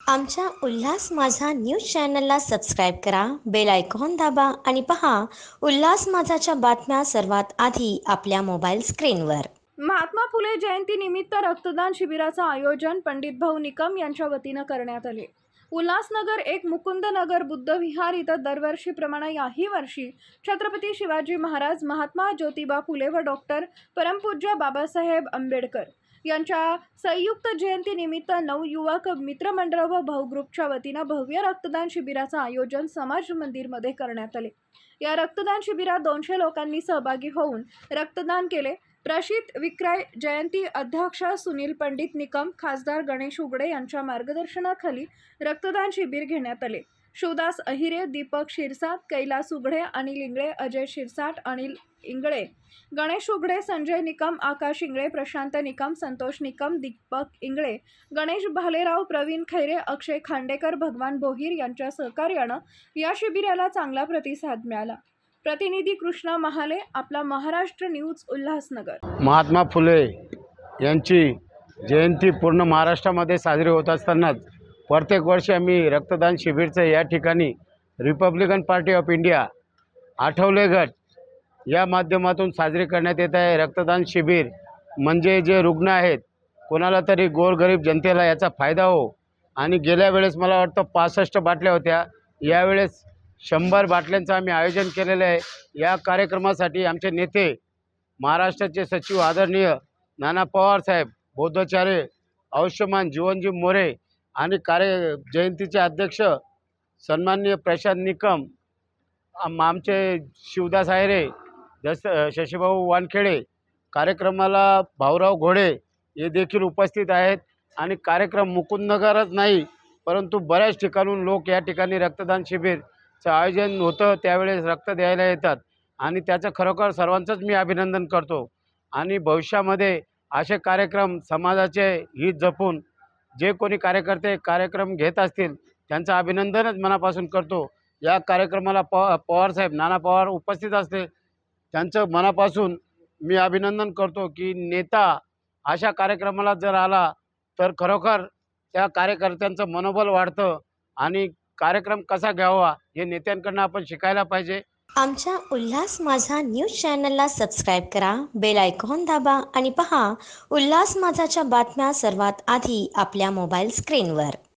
आमच्या उल्हास माझा न्यूज चॅनलला सबस्क्राईब करा, बेल आयकॉन दाबा आणि पहा उल्हास माझाच्या बातम्या सर्वात आधी आपल्या मोबाईल स्क्रीनवर. महात्मा फुले जयंती निमित्त रक्तदान शिबिराचं आयोजन पंडित भाऊ निकम यांच्या वतीनं करण्यात आले. उल्हासनगर एक मुकुंदनगर बुद्धविहार इथं दरवर्षीप्रमाणे याही वर्षी छत्रपती शिवाजी महाराज, महात्मा ज्योतिबा फुले व डॉक्टर परमपूज्य बाबासाहेब आंबेडकर यांच्या संयुक्त जयंती निमित्त नवयुवक मित्रमंडळ व भाऊ ग्रुपच्या वतीनं भव्य रक्तदान शिबिराचं आयोजन समाज मंदिरमध्ये करण्यात आले. या रक्तदान शिबिरात 200 लोकांनी सहभागी होऊन रक्तदान केले. प्रसिद्ध विक्रय जयंती अध्यक्ष सुनील पंडित निकम, खासदार गणेश उघडे यांच्या मार्गदर्शनाखाली रक्तदान शिबिर घेण्यात आले. शिवदास अहिरे, दीपक शिरसाट, कैलास उघडे, अनिल इंगळे, अजय शिरसाट, अनिल इंगळे, गणेश उघडे, संजय निकम, आकाश इंगळे, प्रशांत निकम, संतोष निकम, दीपक इंगळे, गणेश भालेराव, प्रवीण खैरे, अक्षय खांडेकर, भगवान भोईर यांच्या सहकार्यानं या शिबिराला चांगला प्रतिसाद मिळाला. प्रतिनिधी कृष्णा महाले, आपला महाराष्ट्र न्यूज, उल्हासनगर. महात्मा फुले यांची जयंती पूर्ण महाराष्ट्रामध्ये साजरी होत असतानाच प्रत्येक वर्षी आम्ही रक्तदान शिबिरचं या ठिकाणी Republican party of India Athawale गट या माध्यमातून साजरी करण्यात येत आहे. रक्तदान शिबिर म्हणजे जे रुग्ण आहेत, कोणाला तरी गोरगरीब जनतेला याचा फायदा हो. आणि गेल्या वेळेस मला वाटतं 65 बाटल्या होत्या, यावेळेस 100 बाटल्यांचं आम्ही आयोजन केलेलं आहे. या कार्यक्रमासाठी आमचे नेते, महाराष्ट्राचे सचिव आदरणीय नाना पवार साहेब, बौद्धाचार्य आयुष्यमान जीवनजी मोरे आणि जयंतीचे अध्यक्ष सन्माननीय प्रशांत निकम, आमचे शिवदास अहिरे, शशीभाऊ वानखेडे, कार्यक्रमाला भाऊराव घोडे हे देखील उपस्थित आहेत. आणि कार्यक्रम मुकुंदनगरच नाही परंतु बऱ्याच ठिकाणून लोक या ठिकाणी रक्तदान शिबिरचं आयोजन होतं, त्यावेळेस रक्त द्यायला येतात आणि त्याचं खरोखर सर्वांचंच मी अभिनंदन करतो. आणि भविष्यामध्ये असे कार्यक्रम समाजाचे हित जपून जे कोणी कार्यक्रम घेत असतील त्यांचं अभिनंदनच मनापासून करतो. या कार्यक्रमाला पवारसाहेब नाना पवार उपस्थित असते, त्यांचं मनापासून मी अभिनंदन करतो की नेता अशा कार्यक्रमाला जर आला तर खरोखर त्या कार्यकर्त्यांचं मनोबल वाढतं आणि कार्यक्रम कसा घ्यावा हे नेत्यांकडून आपण शिकायला पाहिजे. आमच्या उल्हास माझा न्यूज चॅनलला सबस्क्राईब करा, बेल आयकॉन दाबा आणि पहा उल्हास माझाच्या बातम्या सर्वात आधी आपल्या मोबाईल स्क्रीनवर.